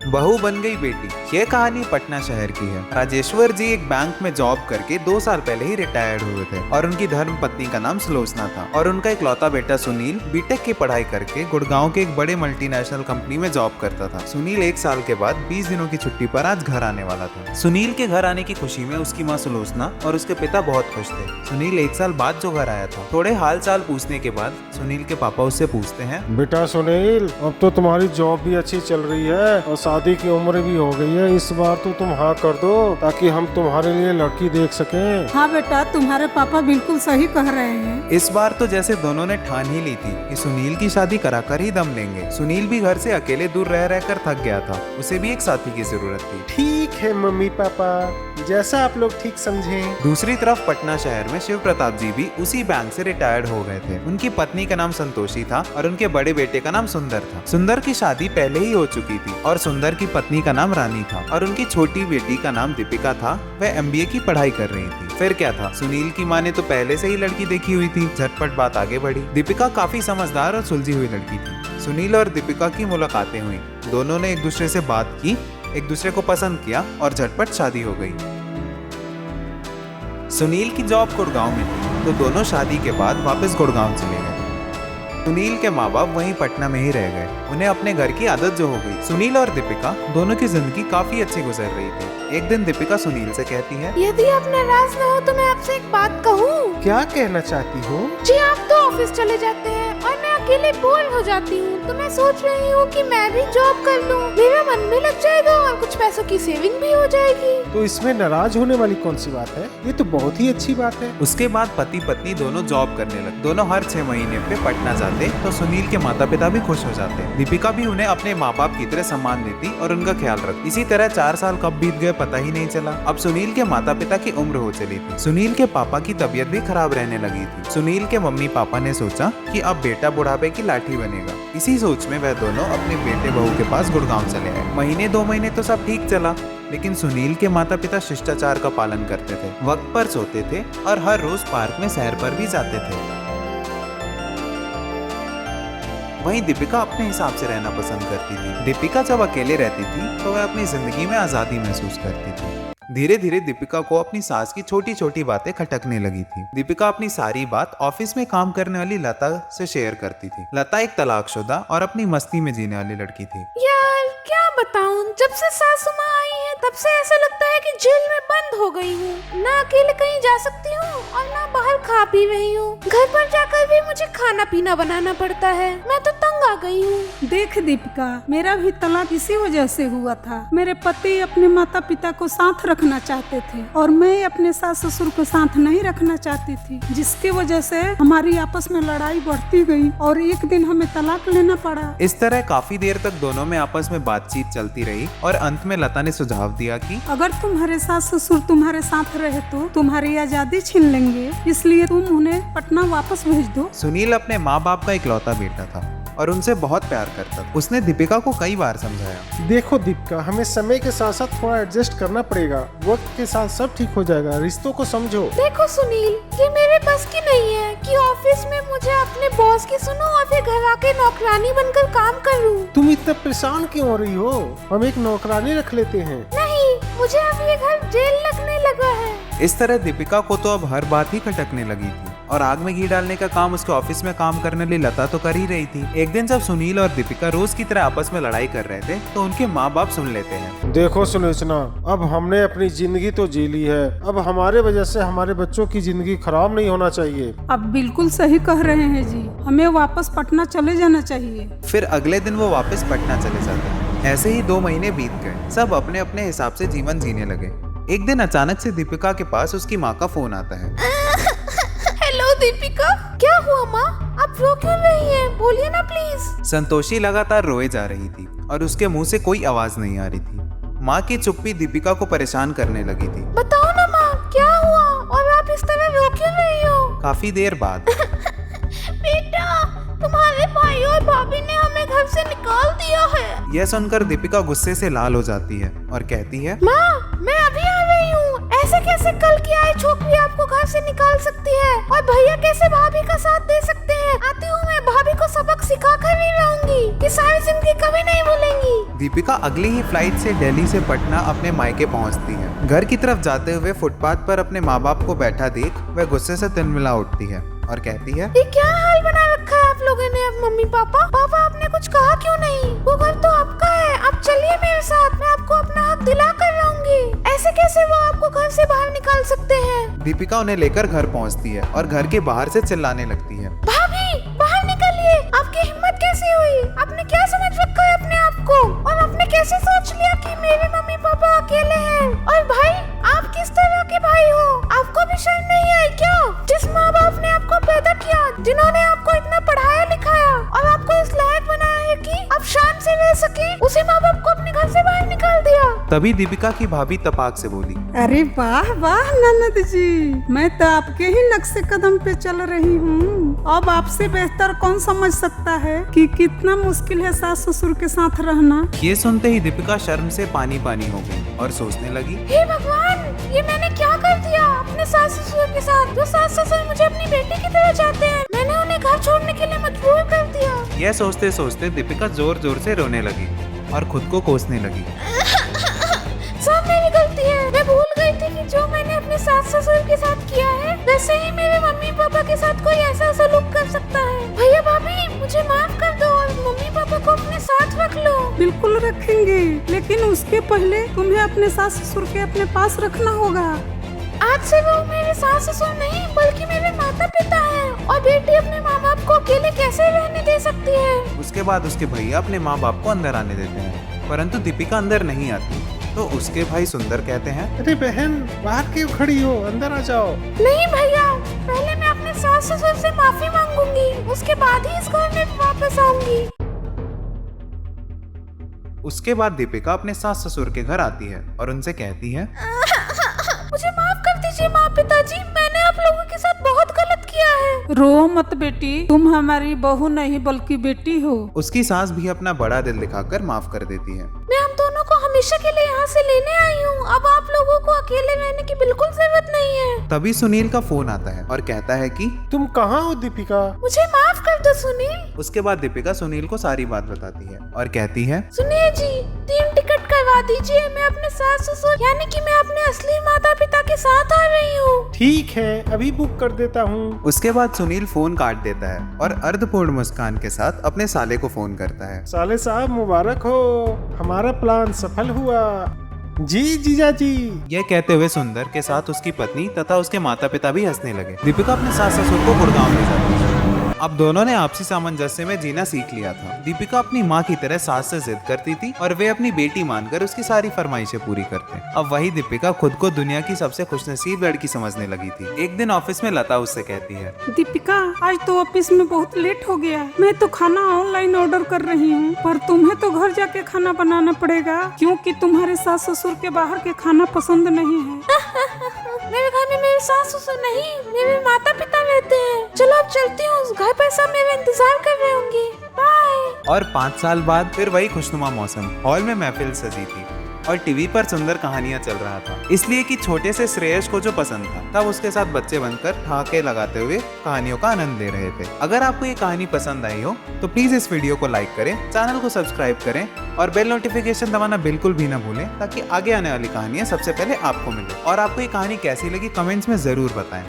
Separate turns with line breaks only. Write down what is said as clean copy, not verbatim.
बहू बन गई बेटी। ये कहानी पटना शहर की है। राजेश्वर जी एक बैंक में जॉब करके 2 साल पहले ही रिटायर्ड हुए थे और उनकी धर्म पत्नी का नाम सुलोचना था और उनका इकलौता बेटा सुनील बीटेक की पढ़ाई करके गुड़गांव के एक बड़े मल्टीनेशनल कंपनी में जॉब करता था। सुनील 1 साल के बाद 20 दिनों की छुट्टी पर आज घर आने वाला था। सुनील के घर आने की खुशी में उसकी माँ सुलोचना और उसके पिता बहुत खुश थे। सुनील 1 साल बाद जो घर आया था, थोड़े हाल चाल पूछने के बाद सुनील के पापा उससे पूछते हैं,
बेटा सुनील, अब तो तुम्हारी जॉब भी अच्छी चल रही है और शादी की उम्र भी हो गई है। इस बार तो तुम हाँ कर दो ताकि हम तुम्हारे लिए लड़की देख सकें।
हाँ बेटा, तुम्हारे पापा बिल्कुल सही कह रहे हैं।
इस बार तो जैसे दोनों ने ठान ही ली थी कि सुनील की शादी कराकर ही दम लेंगे। सुनील भी घर से अकेले दूर रह रहकर थक गया था, उसे भी एक साथी की जरूरत थी।
ठीक है मम्मी पापा, जैसा आप लोग ठीक समझें।
दूसरी तरफ पटना शहर में शिव प्रताप जी भी उसी बैंक से रिटायर्ड हो गए थे। उनकी पत्नी का नाम संतोषी था और उनके बड़े बेटे का नाम सुंदर था। सुंदर की शादी पहले ही हो चुकी थी और सुंदर की पत्नी का नाम रानी था और उनकी छोटी बेटी का नाम दीपिका था। वह MBA की पढ़ाई कर रही थी। फिर क्या था, सुनील की माँ ने तो पहले से ही लड़की देखी हुई थी। झटपट बात आगे बढ़ी। दीपिका काफी समझदार और सुलझी हुई लड़की थी। सुनील और दीपिका की मुलाकातें हुई। दोनों ने एक दूसरे से बात की, एक दूसरे को पसंद किया और झटपट शादी हो गई। सुनील की जॉब गुड़गांव में थी तो दोनों शादी के बाद वापस गुड़गांव चले गए। सुनील के माँ बाप वहीं पटना में ही रह गए। उन्हें अपने घर की आदत जो हो गई। सुनील और दीपिका दोनों की जिंदगी काफी अच्छी गुजर रही थी। एक दिन दीपिका सुनील से कहती है,
यदि आप नाराज न हो तो मैं आपसे एक बात कहूँ।
क्या कहना चाहती हो?
जी, आप तो ऑफिस चले जाते हैं और मैं अकेले बोर हो जाती हूँ, तो मैं सोच रही हूँ कि मैं भी जॉब कर लूँ। मेरा मन भी लग जाएगा और कुछ पैसों की सेविंग भी हो जाएगी।
तो इसमें नाराज होने वाली कौन सी बात है? ये तो बहुत ही अच्छी बात है।
उसके बाद पति पत्नी दोनों जॉब करने लगे। दोनों हर 6 महीने पे पटना जाते तो सुनील के माता पिता भी खुश हो जाते। दीपिका भी उन्हें अपने माँ बाप की तरह सम्मान देती और उनका ख्याल रखती। इसी तरह 4 साल कब बीत गए पता ही नहीं चला। अब सुनील के माता पिता की उम्र हो चली थी। सुनील के पापा की तबीयत भी खराब रहने लगी थी। सुनील के मम्मी पापा ने सोचा कि अब बेटा बुढ़ापे की लाठी बनेगा। इसी सोच में वह दोनों अपने बेटे बहू के पास गुड़गांव चले आए। महीने 2 महीने तो सब ठीक चला, लेकिन सुनील के माता पिता शिष्टाचार का पालन करते थे, वक्त पर सोते थे और हर रोज पार्क में सैर पर भी जाते थे। वहीं दीपिका अपने हिसाब से रहना पसंद करती थी। दीपिका जब अकेले रहती थी तो वह अपनी जिंदगी में आजादी महसूस करती थी। धीरे धीरे दीपिका को अपनी सास की छोटी छोटी बातें खटकने लगी थी। दीपिका अपनी सारी बात ऑफिस में काम करने वाली लता से शेयर करती थी। लता एक तलाकशुदा और अपनी मस्ती में जीने वाली लड़की थी।
यार क्या बताऊं, जब से सासू माँ आई है तब से ऐसा लगता है कि जेल में बंद हो गई हूँ। ना अकेले कहीं जा सकती हूँ और ना बाहर खा पी रही हूँ। घर पर जाकर भी मुझे खाना पीना बनाना पड़ता है। मैं तो तंग आ गई हूँ।
देख दीपिका, मेरा भी तलाक इसी वजह से हुआ था। मेरे पति अपने माता पिता को साथ रखना चाहते थे और मैं अपने सास ससुर को साथ नहीं रखना चाहती थी, जिसकी वजह से हमारी आपस में लड़ाई बढ़ती गई और एक दिन हमें तलाक लेना पड़ा।
इस तरह काफी देर तक दोनों में आपस में बातचीत चलती रही और अंत में लता ने सुझाव दिया कि
अगर तुम्हारे सास ससुर तुम्हारे साथ रहे तो तुम्हारी आजादी छीन लेंगे, इसलिए तुम उन्हें पटना वापस भेज दो।
सुनील अपने माँ बाप का इकलौता बेटा था और उनसे बहुत प्यार करता था। उसने दीपिका को कई बार समझाया,
देखो दीपिका, हमें समय के साथ साथ थोड़ा एडजस्ट करना पड़ेगा। वक्त के साथ सब ठीक हो जाएगा। रिश्तों को समझो।
देखो सुनील, ये मेरे बस की नहीं है कि ऑफिस में मुझे अपने बॉस की सुनूं और फिर घर आके नौकरानी बनकर काम करूं।
तुम इतना परेशान क्यों हो रही हो? हम एक नौकरानी रख लेते हैं।
नहीं, मुझे अब ये घर जेल लगने लगा है।
इस तरह दीपिका को तो अब हर बात ही खटकने लगी थी और आग में घी डालने का काम उसके ऑफिस में काम करने वाली लता तो कर ही रही थी। एक दिन जब सुनील और दीपिका रोज की तरह आपस में लड़ाई कर रहे थे तो उनके माँ बाप सुन लेते हैं।
देखो सुलोचना, अब हमने अपनी जिंदगी तो जी ली है। अब हमारे वजह से हमारे बच्चों की जिंदगी खराब नहीं होना चाहिए।
अब बिल्कुल सही कह रहे हैं जी, हमें वापस पटना चले जाना चाहिए।
फिर अगले दिन वो वापस पटना चले जाते हैं। ऐसे ही 2 महीने बीत गए। सब अपने अपने हिसाब से जीवन जीने लगे। एक दिन अचानक से दीपिका के पास उसकी माँ का फोन आता है।
हेलो दीपिका, क्या हुआ माँ? आप रो क्यों रही हैं? बोलिए ना प्लीज।
संतोषी लगातार रोए जा रही थी और उसके मुंह से कोई आवाज नहीं आ रही थी। माँ की चुप्पी दीपिका को परेशान करने लगी थी।
बताओ ना माँ, क्या हुआ और आप इस तरह रो क्यों रही हो?
काफी देर बाद
बेटा, तुम्हारे भाई और भाभी ने हमें घर से निकाल दिया है।
यह सुनकर दीपिका गुस्से से लाल हो जाती है और कहती है,
माँ, मैं अभी आ रही हूँ। ऐसे कैसे कल की आई छोकरी आपको घर से निकाल सकती है, और भैया कैसे भाभी का साथ दे सकते हैं। आती हूँ मैं भाभी को सबक सिखा कर भी रहूंगी कि सारी जिंदगी कभी नहीं भूलेंगी।
दीपिका अगली ही फ्लाइट से दिल्ली से पटना अपने मायके पहुंचती है। घर की तरफ जाते हुए फुटपाथ पर अपने माँ बाप को बैठा देख वह गुस्से से तिलमिला उठती है और कहती है,
ये क्या हाल बना रखा है आप लोगों ने। अब मम्मी पापा आपने कुछ कहा क्यों नहीं? वो घर तो आपका है, अब चलिए मेरे साथ, मैं आपको अपना हक दिला कर रहूंगी। ऐसे कैसे वो आपको घर से बाहर निकाल सकते हैं?
दीपिका उन्हें लेकर घर पहुंचती है और घर के बाहर से चिल्लाने लगती है,
भाभी बाहर निकलिए, आपकी हिम्मत कैसे हुई? आपने क्या समझ रखा है अपने आप को, और आपने कैसे सोच लिया कि मेरे मम्मी पापा अकेले हैं? और भाई आप किस तरह के भाई हो? आपको भी शर्म नहीं आई क्या? जिस माँ बाप ने आपको पैदा किया, जिन्होंने आपको इतना पढ़ाया लिखाया और आपको इस लायक बनाया है कि आप शान से रह सके, उसी माँ बाप को अपने घर से बाहर निकाल दिया।
तभी दीपिका की भाभी तपाक से बोली,
अरे वाह वाह ननद जी, मैं तो आपके ही नक्शे कदम पे चल रही हूँ। अब आपसे बेहतर कौन समझ सकता है कि कितना मुश्किल है सास ससुर के साथ रहना।
ये सुनते ही दीपिका शर्म से पानी पानी हो गई और सोचने लगी,
हे भगवान, ये मैंने क्या कर दिया अपने सास ससुर के साथ? जो सास ससुर मुझे अपनी बेटी की तरह चाहते हैं, मैंने उन्हें घर छोड़ने के लिए मजबूर कर दिया।
यह सोचते सोचते दीपिका जोर जोर से रोने लगी और खुद को कोसने लगी।
सब मेरी गलती है, मैं भूल गई थी कि जो मैंने अपने सास ससुर के साथ किया है, वैसे ही मेरे मम्मी पापा के साथ कोई ऐसा सलूक कर सकता है। भैया भाभी मुझे माफ कर दो और मम्मी पापा को अपने साथ रख लो।
बिल्कुल रखेंगे, लेकिन उसके पहले तुम्हें अपने सास ससुर के अपने पास रखना होगा।
आज से वो मेरे सास ससुर नहीं बल्कि मेरे माता पिता हैं, और बेटी अपने माँ बाप को अकेले कैसे रहने दे सकती है?
उसके बाद उसके भैया अपने माँ बाप को अंदर आने देते हैं, परंतु दीपिका अंदर नहीं आती। तो उसके भाई सुंदर कहते हैं,
अरे बहन बाहर क्यों खड़ी हो, अंदर आ जाओ।
नहीं भैया, पहले मैं अपने सास ससुर से माफी मांगूंगी, उसके बाद ही इस घर में वापस आऊंगी।
उसके बाद दीपिका अपने सास ससुर के घर आती है और उनसे कहती है,
मुझे माफ कर दीजिए माँ पिताजी, मैंने आप लोगों के साथ बहुत गलत किया है।
रो मत बेटी, तुम हमारी बहू नहीं बल्कि बेटी हो।
उसकी सास भी अपना बड़ा दिल दिखाकर माफ कर देती है।
मैं हम दोनों को हमेशा के लिए यहाँ से लेने आई हूँ, अब आप लोगों को अकेले रहने की बिल्कुल जरूरत नहीं है।
तभी सुनील का फोन आता है और कहता है कि
तुम कहाँ हो दीपिका?
मुझे माफ कर दो सुनील।
उसके बाद दीपिका सुनील को सारी बात बताती है और कहती है,
सुनिए जी, 3 टिकट करवा दीजिए, मैं अपने सास ससुर यानी कि मैं अपने असली माता पिता के साथ आ रही हूँ।
ठीक है, अभी बुक कर देता हूँ।
उसके बाद सुनील फोन काट देता है और अर्धपूर्ण मुस्कान के साथ अपने साले को फोन करता है।
साले साहब मुबारक हो, हमारा प्लान सफल हुआ। जी जीजा जी।
यह कहते हुए सुंदर के साथ उसकी पत्नी तथा उसके माता पिता भी हंसने लगे। दीपिका अपने सास ससुर को गुड़गांव ले जाती है। अब दोनों ने आपसी सामंजस्य में जीना सीख लिया था। दीपिका अपनी माँ की तरह सास से जिद करती थी और वे अपनी बेटी मानकर उसकी सारी फरमाइशें पूरी करते। अब वही दीपिका खुद को दुनिया की सबसे खुशनसीब लड़की समझने लगी थी। एक दिन ऑफिस में लता उससे कहती है,
दीपिका आज तो ऑफिस में बहुत लेट हो गया, मैं तो खाना ऑनलाइन ऑर्डर कर रही हूँ, पर तुम्हें तो घर जाके खाना बनाना पड़ेगा क्योंकि तुम्हारे सास ससुर के बाहर के खाना पसंद नहीं है।
मेरे घर में मेरे सास ससुर नहीं, मेरे माता पिता रहते हैं। चलो अब चलती हूँ, घर पर सब मेरा इंतजार कर रहे होंगे। बाय।
और 5 साल बाद फिर वही खुशनुमा मौसम। हॉल में महफिल सजी थी और टीवी पर सुंदर कहानियां चल रहा था, इसलिए कि छोटे से श्रेयस को जो पसंद था तब उसके साथ बच्चे बनकर ठहाके लगाते हुए कहानियों का आनंद ले रहे थे। अगर आपको ये कहानी पसंद आई हो तो प्लीज इस वीडियो को लाइक करें, चैनल को सब्सक्राइब करें और बेल नोटिफिकेशन दबाना बिल्कुल भी ना भूलें ताकि आगे आने वाली कहानियां सबसे पहले आपको मिले। और आपको ये कहानी कैसी लगी कमेंट्स में जरूर बताएं।